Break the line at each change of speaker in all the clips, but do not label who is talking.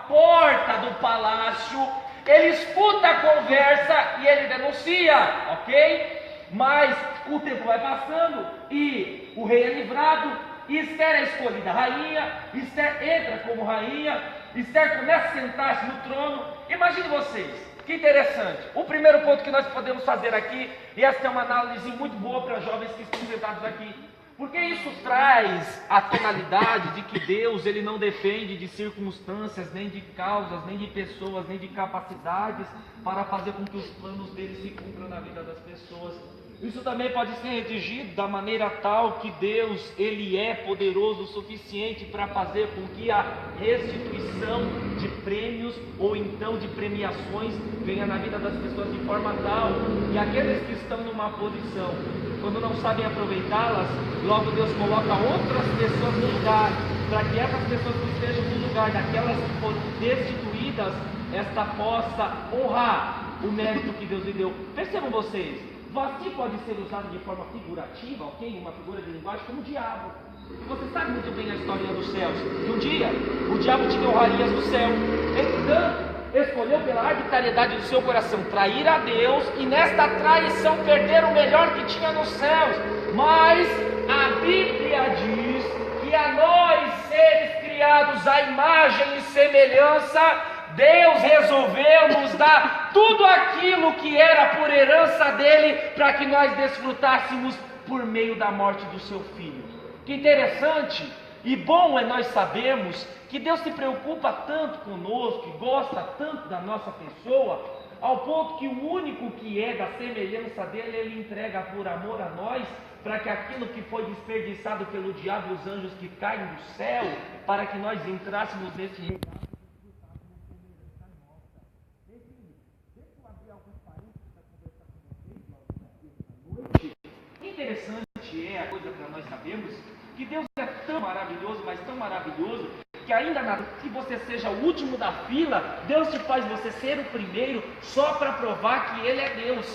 porta do palácio, ele escuta a conversa e ele denuncia, ok? Mas o tempo vai passando e o rei é livrado, e Esther é escolhida rainha, Esther entra como rainha, Esther começa a sentar-se no trono. Imagine vocês, que interessante. O primeiro ponto que nós podemos fazer aqui, e essa é uma análise muito boa para os jovens que estão sentados aqui, porque isso traz a tonalidade de que Deus, ele não depende de circunstâncias, nem de causas, nem de pessoas, nem de capacidades para fazer com que os planos dele se cumpram na vida das pessoas. Isso também pode ser redigido da maneira tal que Deus, ele é poderoso o suficiente para fazer com que a restituição de prêmios ou então de premiações venha na vida das pessoas de forma tal que aqueles que estão numa posição, quando não sabem aproveitá-las, logo Deus coloca outras pessoas no lugar, para que essas pessoas que estejam no lugar daquelas que foram destituídas, esta possa honrar o mérito que Deus lhe deu. Percebam vocês, Vasti pode ser usado de forma figurativa, ok? Uma figura de linguagem, como o diabo. Você sabe muito bem a história dos céus. Que um dia, o diabo tinha honrarias do céu. Entretanto, escolheu pela arbitrariedade do seu coração trair a Deus e nesta traição perder o melhor que tinha nos céus. Mas a Bíblia diz que a nós, seres criados à imagem e semelhança, Deus resolveu nos dar tudo aquilo que era por herança dele, para que nós desfrutássemos por meio da morte do seu filho. Que interessante e bom é nós sabermos que Deus se preocupa tanto conosco, que gosta tanto da nossa pessoa, ao ponto que o único que é da semelhança dele, ele entrega por amor a nós, para que aquilo que foi desperdiçado pelo diabo e os anjos que caem do céu, para que nós entrássemos nesse reino. Interessante é a coisa para nós sabermos que Deus é tão maravilhoso, mas tão maravilhoso, que ainda que você seja o último da fila, Deus te faz você ser o primeiro, só para provar que Ele é Deus.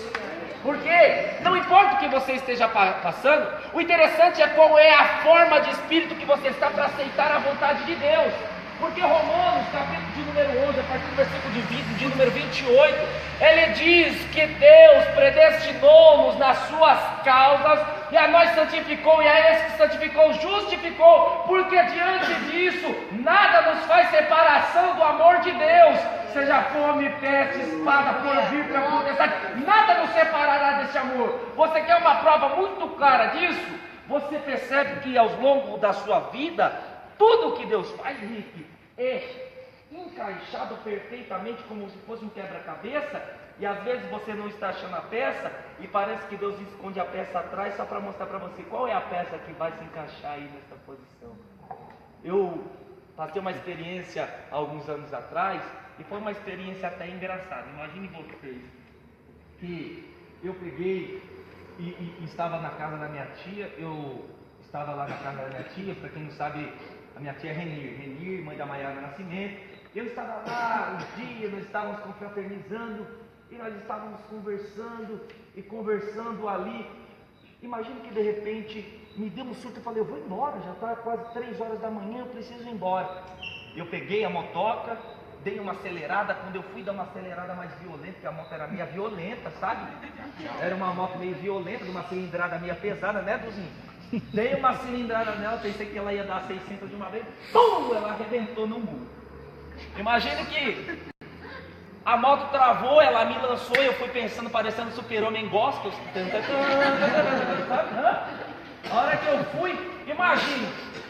Porque não importa o que você esteja passando, o interessante é qual é a forma de espírito que você está para aceitar a vontade de Deus. Porque Romanos, capítulo de número 11, a partir do versículo de número 28, ele diz que Deus predestinou-nos nas suas causas, e a nós santificou, e a esse que santificou, justificou, porque diante disso, nada nos faz separação do amor de Deus, seja fome, peste, espada, por vir, tempestade, nada nos separará desse amor. Você quer uma prova muito clara disso? Você percebe que ao longo da sua vida, tudo que Deus faz, Rick, é encaixado perfeitamente como se fosse um quebra-cabeça, e às vezes você não está achando a peça, e parece que Deus esconde a peça atrás só para mostrar para você qual é a peça que vai se encaixar aí nessa posição. Eu passei uma experiência há alguns anos atrás, e foi uma experiência até engraçada. Imagine vocês, que eu peguei e estava na casa da minha tia, eu estava lá na casa da minha tia, para quem não sabe, a minha tia é Renir, mãe da Maiara Nascimento. Eu estava lá um dia, nós estávamos confraternizando, e nós estávamos conversando ali. Imagino que de repente me deu um surto, eu falei, eu vou embora, já está quase 3 horas da manhã, eu preciso ir embora. Eu peguei a motoca, dei uma acelerada. Quando eu fui dar uma acelerada mais violenta, porque a moto era meio violenta, sabe? Era uma moto meio violenta, de uma cilindrada meio pesada, né, Duzinho? Dei uma cilindrada nela, pensei que ela ia dar 600 de uma vez, pum, ela arrebentou no muro. Imagine que a moto travou, ela me lançou, e eu fui pensando, parecendo Super-Homem gospel, sabe? A hora que eu fui, imagine,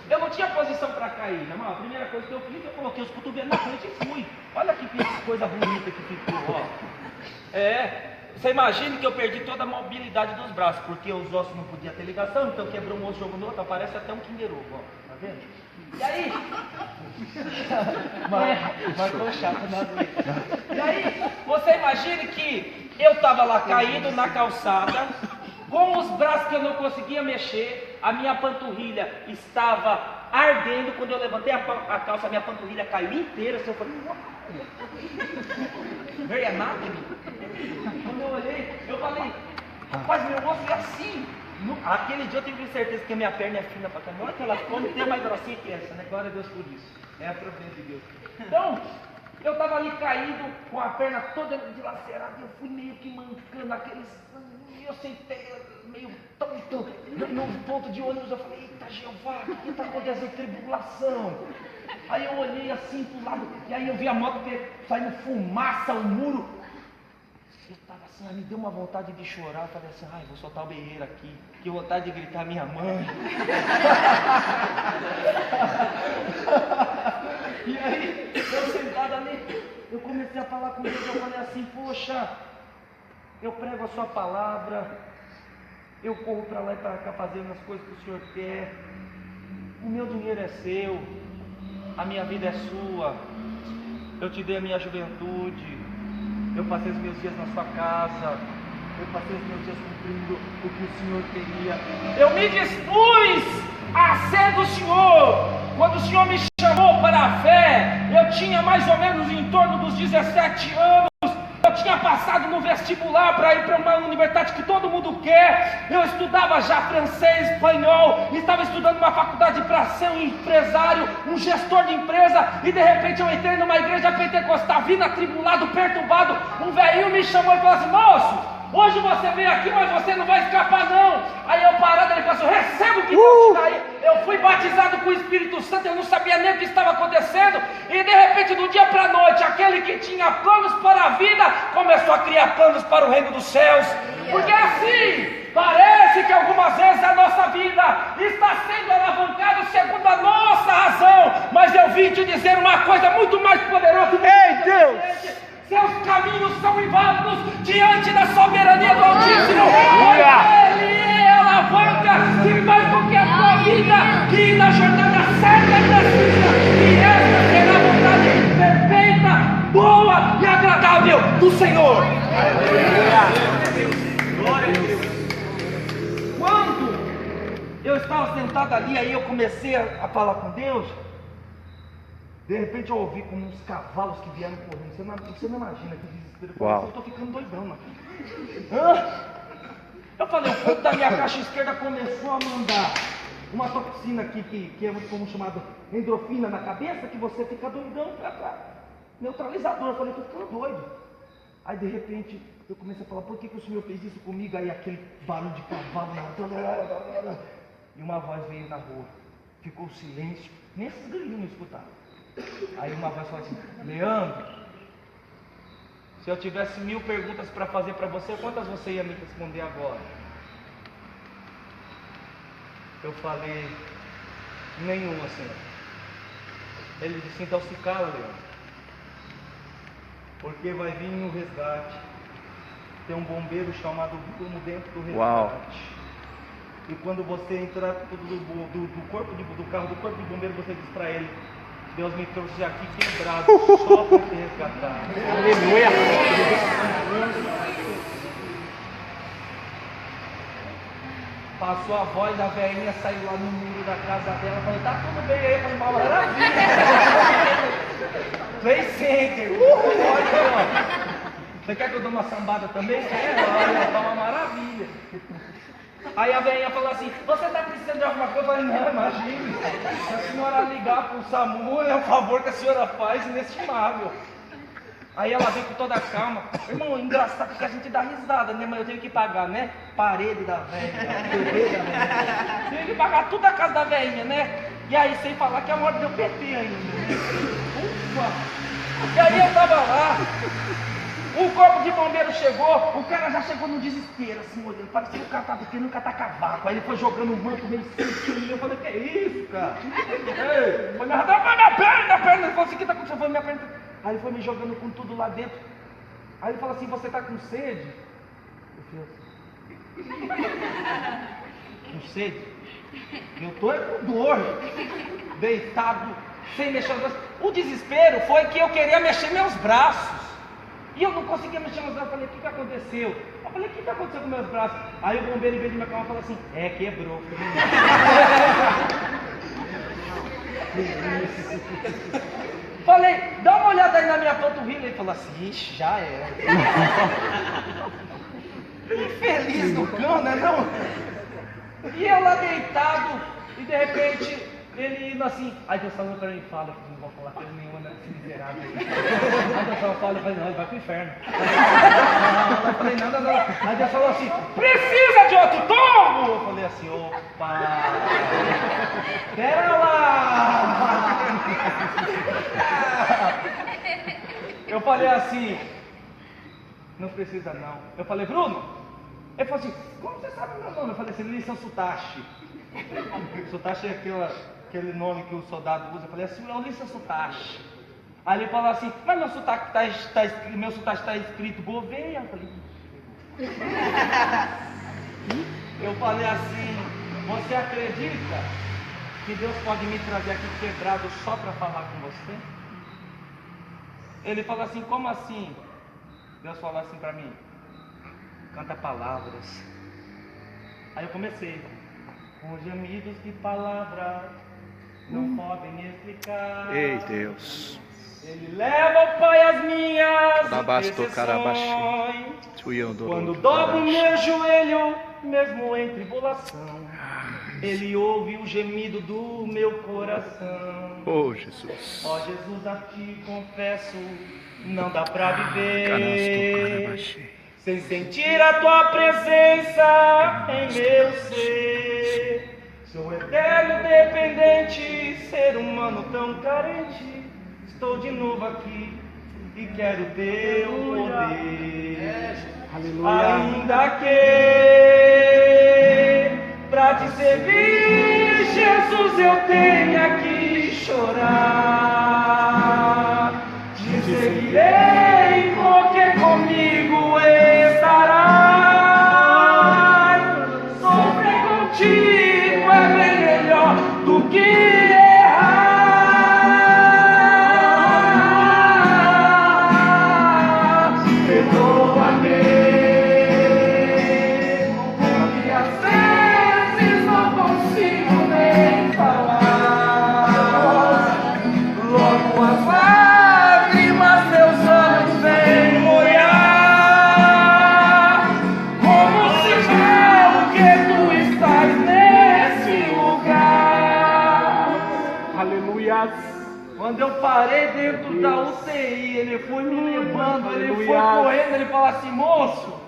eu não tinha posição para cair, né, mano? A primeira coisa que eu fiz, eu coloquei os cotovelos na frente e fui. Olha que coisa bonita que ficou, ó. Você imagina que eu perdi toda a mobilidade dos braços, porque os ossos não podiam ter ligação, então quebrou um osso, jogou no outro, parece até um Kinder Ovo, ó, tá vendo? E aí? Marcou chato na vida. E aí, você imagine que eu estava lá caído na calçada, com os braços que eu não conseguia mexer, a minha panturrilha estava ardendo. Quando eu levantei a calça, a minha panturrilha caiu inteira, assim, eu falei, uau! Grey Anatomy. Quando eu olhei, eu falei, rapaz, meu osso é assim. Aquele dia eu tive certeza que a minha perna é fina pra caramba. Olha que ela come, tem mais grossinha que essa, né? Glória a Deus por isso. É a providência de Deus. Então, Eu estava ali caído, com a perna toda dilacerada, eu fui meio que mancando aqueles. Eu sentei meio tonto no ponto de ônibus. Eu falei: eita Jeová, o que está acontecendo? Tribulação. Aí eu olhei assim pro lado, e aí eu vi a moto saindo fumaça, o muro. Eu estava assim, me deu uma vontade de chorar. Eu falei assim: ai, vou soltar o berreiro aqui. Que vontade de gritar minha mãe. E aí, eu sentado ali, eu comecei a falar com Deus. Eu falei assim: poxa, eu prego a sua palavra, eu corro para lá e para cá fazendo as coisas que o Senhor quer. O meu dinheiro é seu, a minha vida é sua. Eu te dei a minha juventude, eu passei os meus dias na sua casa, eu passei os meus dias cumprindo o que o Senhor queria. Eu me dispus a ser do Senhor. Quando o Senhor me chamou para a fé, eu tinha mais ou menos em torno dos 17 anos. Eu tinha passado no vestibular para ir para uma universidade que todo mundo quer. Eu estudava já francês, espanhol, estava estudando uma faculdade para ser um empresário, um gestor de empresa. E de repente eu entrei numa igreja pentecostal, vindo atribulado, perturbado. Um velhinho me chamou e falou assim: moço, hoje você veio aqui, mas você não vai escapar não. Aí eu parado, ele falou assim: receba o que Deus te dá aí. Eu fui batizado com o Espírito Santo, eu não sabia nem o que estava acontecendo. E de repente, do dia para a noite, aquele que tinha planos para a vida, começou a criar planos para o reino dos céus. Porque assim, parece que algumas vezes a nossa vida está sendo alavancada segundo a nossa razão. Mas eu vim te dizer uma coisa muito mais poderosa. Ei, Deus! Seus caminhos são inválidos diante da soberania do Altíssimo. Pois Ele alavanca e faz com que a tua vida guie na jornada certa e precisa. E esta será a vontade perfeita, boa e agradável do Senhor. Quando eu estava sentado ali, aí eu comecei a falar com Deus. De repente eu ouvi como uns cavalos que vieram correndo. Você não imagina que desespero. Eu estou ficando doidão, mano. Eu falei, o ponto da minha caixa esquerda começou a mandar uma toxina aqui, que é como chamado endorfina na cabeça, que você fica doidão pra neutralizador. Eu falei, estou ficando doido. Aí de repente eu comecei a falar: por que o Senhor fez isso comigo? Aí aquele barulho de cavalo e uma voz veio na rua. Ficou silêncio, nem esses grilinhos escutaram. Aí uma voz falou assim: Leandro, se eu tivesse 1000 perguntas para fazer para você, quantas você ia me responder agora? Eu falei: nenhuma, Senhor. Ele disse: então se cala, Leandro, porque vai vir um resgate. Tem um bombeiro chamado Bruno dentro do resgate. Uau. E quando você entrar do corpo do carro, do corpo de bombeiro, você diz para ele: Deus me trouxe aqui quebrado, só para te resgatar. Aleluia! Passou a voz, a velhinha saiu lá no muro da casa dela, falou: tá tudo bem aí? Eu falei: maravilha! Play Center! Você quer que eu dê uma sambada também? Olha, tá uma maravilha! Aí a velhinha falou assim: você está precisando de alguma coisa? Eu falei: não, imagine, se a senhora ligar para o SAMU, é um favor que a senhora faz inestimável. Aí ela veio com toda a calma. Irmão, engraçado que a gente dá risada, né? Mas eu tenho que pagar, né? Parede da velha, tenho que pagar tudo a casa da velhinha, né? E aí, sem falar que a morte deu PT ainda, né? Ufa! E aí eu tava lá. O corpo de bombeiro chegou, o cara já chegou no desespero, assim, olhando, parecia que o cara estava querendo catar cavaco. Aí ele foi jogando um manto meio sequinho. Eu falei: que é isso, cara? Ei, foi me arrastar minha perna. Ele falou assim: o que está acontecendo? Foi minha perna. Aí ele foi me jogando com tudo lá dentro. Aí ele falou assim: você está com sede? Eu falei assim: com sede? Eu estou com dor, deitado, sem mexer os braços. O desespero foi que eu queria mexer meus braços. E eu não conseguia mexer meus braços. Eu falei: o que aconteceu? Eu falei: o que aconteceu com meus braços? Aí o bombeiro, em vez de me acalmar, falou assim: quebrou. Falei: dá uma olhada aí na minha panturrilha. Ele falou assim: ixi, já era. Infeliz do cão, né não? E eu lá deitado, e de repente ele indo assim. Aí Deus falou para mim: fala, que não vou falar coisa nenhuma desse miserável.
só falo, eu falei, não, ele vai pro inferno. Eu falei, não. Aí Deus falou assim, precisa de outro tombo? Eu falei assim, opa, pera lá. Eu falei assim, não precisa não. Eu falei, Bruno, ele falou assim, como você sabe meu nome? Eu falei assim, Lisson Sutashi. Sutashi é aquele nome que o soldado usa. Eu falei assim, não, Lisson Sutashi. Aí ele falou assim, mas meu sotaque está escrito Gouveia. Eu falei assim, você acredita que Deus pode me trazer aqui quebrado só para falar com você? Ele falou assim, como assim? Deus falou assim para mim, canta palavras. Aí eu comecei, com gemidos de palavras não podem explicar.
Ei, Deus.
Ele leva ao Pai as minhas
Carabasto,
intercessões. Quando dobro meu joelho, mesmo em tribulação, Ele ouve o gemido do meu coração.
Oh, Jesus.
Ó Jesus, a Ti confesso, não dá pra viver sem sentir a Tua presença em meu ser. Sou eterno dependente, ser humano tão carente. Estou de novo aqui e quero Teu poder. Aleluia. Ainda que pra Te servir, Jesus, eu tenha que chorar. Te seguirei porque comigo estarás. Sofrer contigo é bem melhor do que errar. Perdoa-me, porque às vezes não consigo nem falar. Logo as lágrimas teus olhos vêm molhar, como sinal que tu estás nesse lugar. Aleluia. Quando eu parei dentro da UTI, ele foi me levando, ele foi correndo, ele falou assim, moço,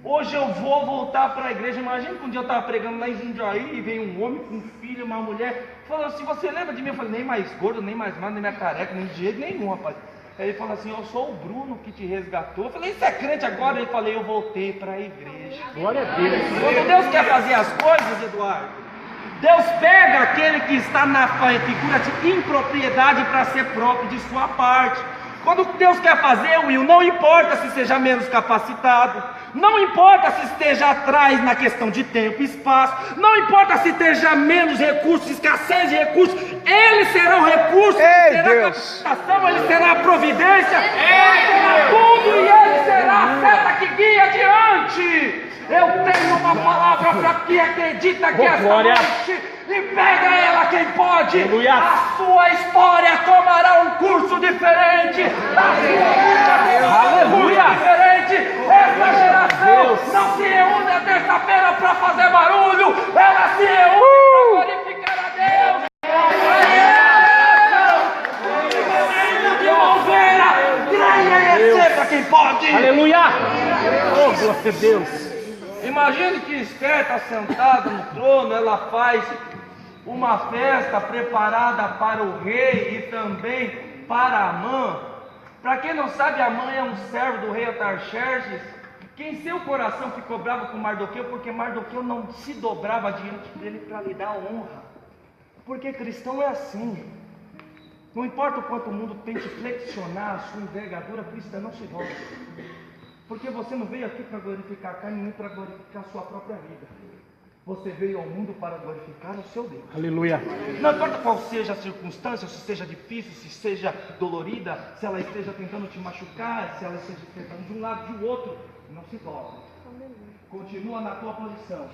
hoje eu vou voltar para a igreja. Imagina que um dia eu estava pregando lá em Jundiaí e veio um homem com um filho, uma mulher, falou assim, você lembra de mim? Eu falei, nem mais gordo, nem mais magro, nem mais careca, nem de jeito nenhum, rapaz. Aí ele falou assim, eu sou o Bruno que te resgatou. Eu falei, você é crente agora? Ele falou, eu voltei para a igreja. Glória a Deus. Quando Deus quer fazer as coisas, Eduardo, Deus pega aquele que está na figura de impropriedade para ser próprio de sua parte. Quando Deus quer fazer, Will, não importa se seja menos capacitado, não importa se esteja atrás na questão de tempo e espaço, não importa se esteja menos recursos, escassez de recursos, Ele será o recurso, Ele será a capacitação, Ele será a providência, Ele será tudo e Ele será a seta que guia adiante. Eu tenho uma palavra para quem acredita que essa noite, e pega ela quem pode. Aleluia. A sua história tomará um curso diferente. A sua vida terá um curso diferente. Essa geração não se reúne a terça-feira para fazer barulho, ela se reúne para glorificar a Deus. Creia e receba quem pode. Aleluia. Oh, glória a Deus. Imagine que Esther está sentada no trono, ela faz uma festa preparada para o rei e também para Amã. Para quem não sabe, Amã é um servo do rei Artaxerxes, que em seu coração ficou bravo com Mardoqueu, porque Mardoqueu não se dobrava diante dele para lhe dar honra. Porque cristão é assim. Não importa o quanto o mundo tente flexionar a sua envergadura, cristã não se dobra. Porque você não veio aqui para glorificar a carne, nem para glorificar a sua própria vida. Você veio ao mundo para glorificar o seu Deus. Aleluia. Não importa qual seja a circunstância, se seja difícil, se seja dolorida, se ela esteja tentando te machucar, se ela esteja tentando de um lado ou de outro, não se dobra. Continua na tua posição.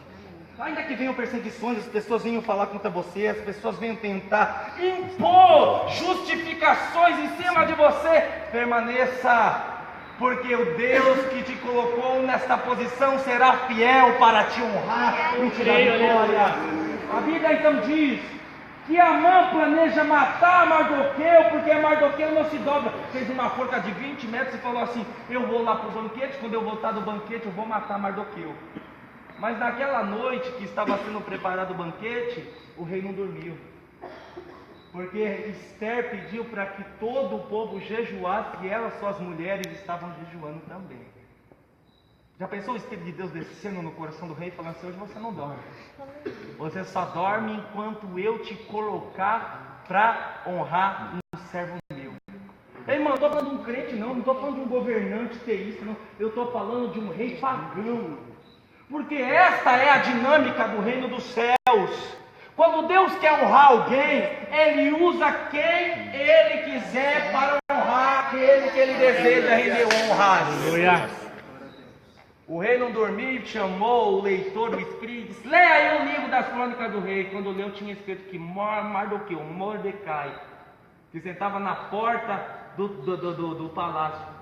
Ainda que venham perseguições, as pessoas venham falar contra você, as pessoas venham tentar impor justificações em cima de você, permaneça. Porque o Deus que te colocou nesta posição será fiel para te honrar e te dar glória. A Bíblia então diz que Amã planeja matar Mardoqueu, porque Mardoqueu não se dobra. Fez uma forca de 20 metros e falou assim: eu vou lá para o banquete, quando eu voltar do banquete eu vou matar Mardoqueu. Mas naquela noite que estava sendo preparado o banquete, o rei não dormiu. Porque Esther pediu para que todo o povo jejuasse e elas, suas mulheres, estavam jejuando também. Já pensou o Espírito de Deus descendo no coração do rei, falando assim: hoje você não dorme. Você só dorme enquanto eu te colocar para honrar um servo meu. Ei, mano, não estou falando de um crente não estou falando de um governante teísta, não. Eu estou falando de um rei pagão. Porque esta é a dinâmica do reino dos céus. Quando Deus quer honrar alguém, Ele usa quem Ele quiser para honrar aquele que Ele deseja render honras. O rei não dormiu, chamou o leitor, o escriba, leia aí o livro das crônicas do rei. Quando leu, tinha escrito que Mardoqueu, Mordecai, que sentava na porta do palácio,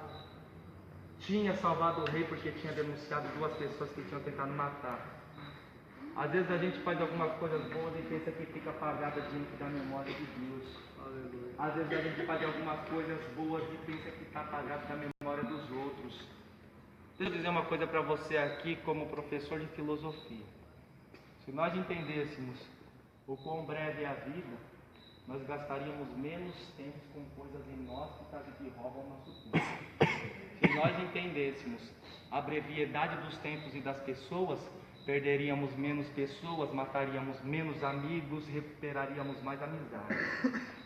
tinha salvado o rei porque tinha denunciado 2 pessoas que tinham tentado matar. Às vezes a gente faz algumas coisas boas e pensa que fica apagada diante da memória de Deus. Às vezes a gente faz algumas coisas boas e pensa que está apagado da memória dos outros. Deixa eu dizer uma coisa para você aqui, como professor de filosofia. Se nós entendêssemos o quão breve é a vida, nós gastaríamos menos tempo com coisas inóspitas e que roubam o nosso tempo. Se nós entendêssemos a brevidade dos tempos e das pessoas, perderíamos menos pessoas, mataríamos menos amigos, recuperaríamos mais amizades.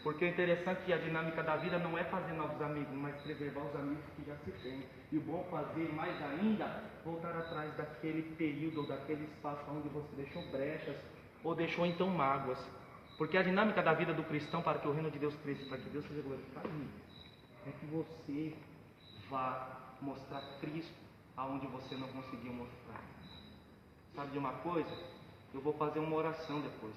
Porque o interessante é que a dinâmica da vida não é fazer novos amigos, mas preservar os amigos que já se tem. E o bom fazer mais ainda, voltar atrás daquele período ou daquele espaço onde você deixou brechas ou deixou então mágoas. Porque a dinâmica da vida do cristão, para que o reino de Deus cresça, para que Deus seja glorificado, é que você vá mostrar Cristo aonde você não conseguiu mostrar. Sabe de uma coisa? Eu vou fazer uma oração depois,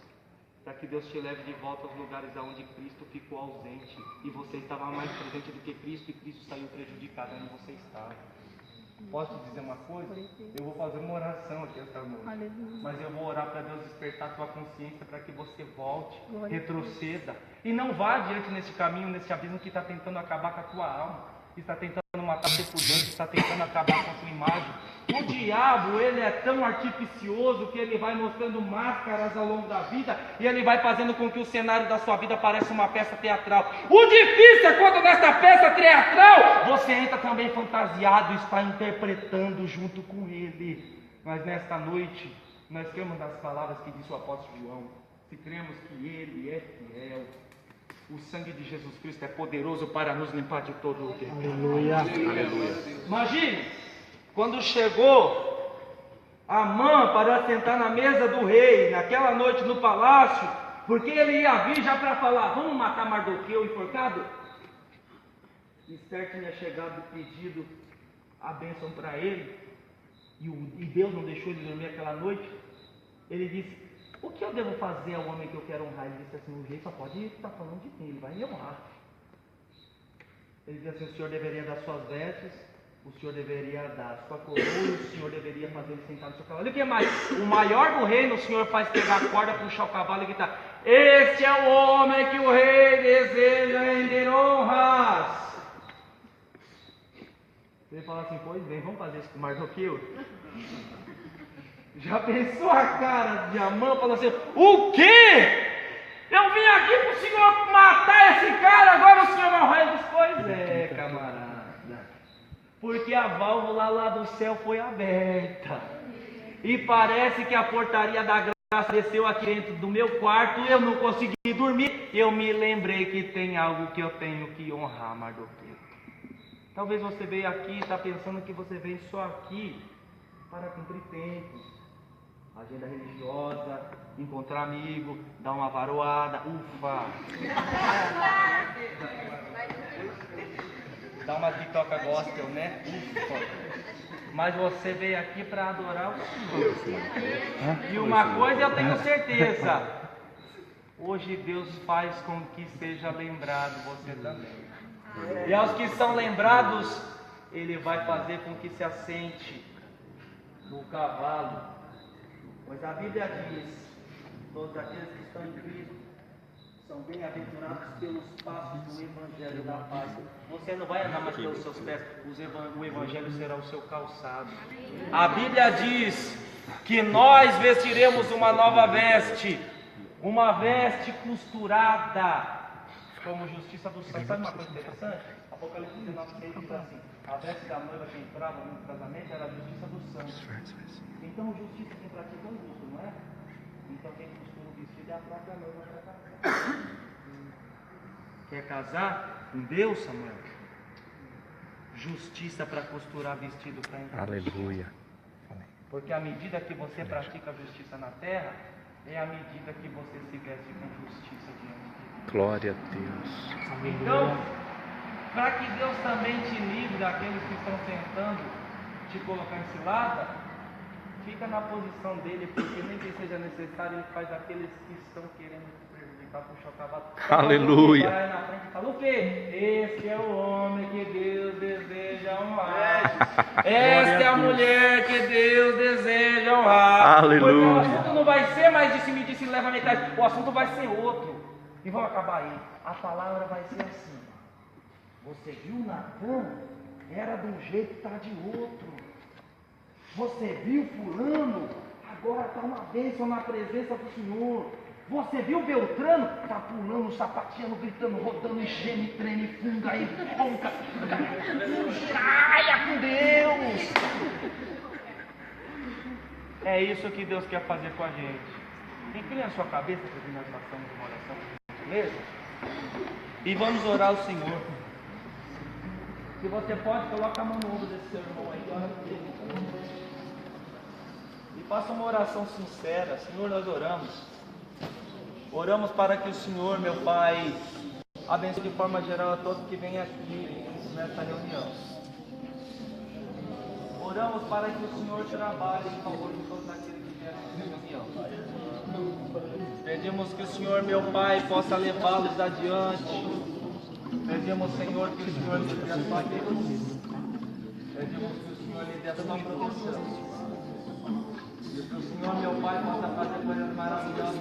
para que Deus te leve de volta aos lugares aonde Cristo ficou ausente e você estava mais presente do que Cristo, e Cristo saiu prejudicado onde você estava. Posso te dizer uma coisa? Eu vou fazer uma oração aqui esta noite, mas eu vou orar para Deus despertar a tua consciência, para que você volte, retroceda e não vá adiante nesse caminho, nesse abismo que está tentando acabar com a tua alma, que está tentando matar você por dentro, que está tentando acabar com a tua imagem. O diabo, ele é tão artificioso que ele vai mostrando máscaras ao longo da vida e ele vai fazendo com que o cenário da sua vida pareça uma peça teatral. O difícil é quando nessa peça teatral você entra também fantasiado e está interpretando junto com ele. Mas nesta noite nós cremos nas palavras que disse o apóstolo João. Se cremos que ele é fiel, o sangue de Jesus Cristo é poderoso para nos limpar de todo o pecado.
Aleluia. Aleluia.
Imagine, quando chegou Amã para sentar na mesa do rei, naquela noite no palácio, porque ele ia vir já para falar: vamos matar Mardoqueu enforcado? Esther tinha chegado e pedido a bênção para ele, e Deus não deixou ele dormir aquela noite. Ele disse: o que eu devo fazer ao homem que eu quero honrar? Ele disse assim: o rei só pode estar falando de mim, ele vai me honrar. Ele disse assim: o senhor deveria dar suas vestes, o senhor deveria dar sua coroa, o senhor deveria fazer ele sentar no seu cavalo. E o que mais? O maior do reino, o senhor faz pegar a corda, puxar o cavalo e gritar: este é o homem que o rei deseja render honras. Ele fala assim: pois bem, vamos fazer isso com Mardoqueu? Já pensou a cara de Amã? Falou assim: o quê? Eu vim aqui para o senhor matar esse cara, agora o senhor vai honrar ele? Pois é, camarada. Porque a válvula lá do céu foi aberta. E parece que a portaria da graça desceu aqui dentro do meu quarto. Eu não consegui dormir. Eu me lembrei que tem algo que eu tenho que honrar, Mardoqueu. Talvez você veio aqui e está pensando que você veio só aqui para cumprir tempos, agenda religiosa, encontrar amigo, dar uma varoada, ufa, dar uma bitoca gospel, né? Ufa. Mas você veio aqui para adorar o Senhor. E uma coisa eu tenho certeza: hoje Deus faz com que seja lembrado você também. E aos que são lembrados, Ele vai fazer com que se assente no cavalo. Pois a Bíblia diz: todos aqueles que estão em Cristo são bem-aventurados pelos passos do Evangelho da paz. Você não vai andar mais pelos seus pés, o Evangelho será o seu calçado. A Bíblia diz que nós vestiremos uma nova veste, uma veste costurada, como justiça do santo. Sabe uma coisa interessante? Apocalipse 19:6 diz assim: a veste da noiva que entrava no casamento era a justiça do santo. Então, justiça quem pratica é o justo, não é? Então, quem costura o vestido é a própria noiva para casar. Quer casar com Deus, Samuel? Justiça para costurar vestido para entrar.
Aleluia.
Porque à medida que você pratica a justiça na terra, é à medida que você se veste com justiça diante de Deus.
Glória a Deus.
Então, para que Deus também te livre daqueles que estão tentando te colocar em cilada, fica na posição dele, porque nem que seja necessário, ele faz aqueles que estão querendo te prejudicar, puxar o cavalo.
Aleluia.
Vai na frente e fala o quê? Esse é o homem que Deus deseja honrar. Esta é a mulher que Deus deseja honrar.
Aleluia.
Porque o assunto não vai ser mais disse-me, disse leva a metade. O assunto vai ser outro. E vamos acabar aí. A palavra vai ser assim: você viu Natan? Era de um jeito, está de outro. Você viu fulano? Agora está uma bênção na presença do Senhor. Você viu Beltrano? Está pulando, sapateando, gritando, rodando, enchendo, treme, funga aí, ronca. Saia com Deus! É isso que Deus quer fazer com a gente. Inclina a sua cabeça para que nós façamos uma oração, beleza? E vamos orar ao Senhor. Se você pode, coloca a mão no ombro desse seu irmão aí, ora por ele. E faça uma oração sincera. Senhor, nós oramos. Oramos para que o Senhor, meu Pai, abençoe de forma geral a todos que vêm aqui nessa reunião. Oramos para que o Senhor trabalhe em favor de todos aqueles que vêm nessa reunião. Pedimos que o Senhor, meu Pai, possa levá-los adiante. Pedimos, Senhor, que o Senhor lhe dê a sua bênção. Pedimos que o Senhor lhe dê a sua proteção. E que o Senhor, meu Pai, possa fazer coisas maravilhosas.